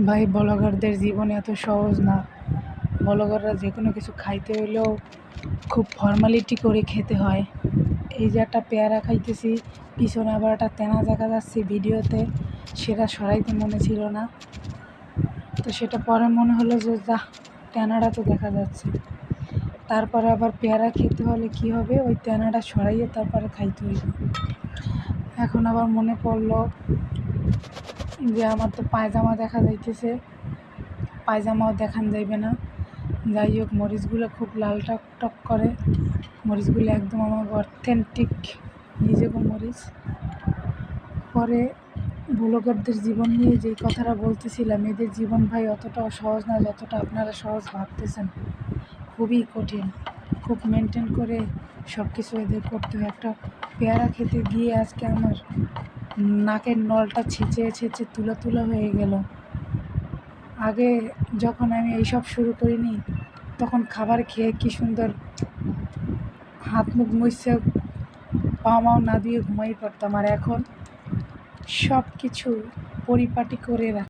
ভাই, ব্লগারদের জীবন এত সহজ না। ব্লগাররা যে কোনো কিছু খাইতে হইলেও খুব ফর্মালিটি করে খেতে হয়। এই যে একটা পেয়ারা খাইতেছি, পিছনে আবার একটা তেনা দেখা যাচ্ছে ভিডিওতে, সেটা সরাইতে মনে ছিল না, তো সেটা পরে মনে হলো যে যা, তেনাটা তো দেখা যাচ্ছে। তারপরে আবার পেয়ারা খেতে হলে কি হবে, ওই তেনাটা সরাইয়ে তারপরে খাইতে হইবে। এখন আবার মনে পড়লো যে আমার তো পায়জামা দেখা যাইতেছে, পায়জামাও দেখান যাইবে না। যাই হোক, মরিচগুলো খুব লাল টক টক করে, মরিচগুলো একদম আমার অথেন্টিক নিজেকে মরিচ। পরে ব্লগারদের জীবন নিয়ে যেই কথাটা বলতেছিলাম, এদের জীবন ভাই অতটাও সহজ না যতটা আপনারা সহজ ভাবতেছেন। খুবই কঠিন, খুব মেনটেন করে সব কিছু এদের করতে হয়। একটা পেয়ারা খেতে গিয়ে আজকে আমার নাকের নলটা ছেঁচে তুলা হয়ে গেল। আগে যখন আমি এইসব শুরু করিনি, তখন খাবার খেয়ে কি সুন্দর হাত মুখ মুছে পা মাও না দিয়ে ঘুমাই পড়তাম, আর এখন সব কিছু পরিপাটি করে রাখি।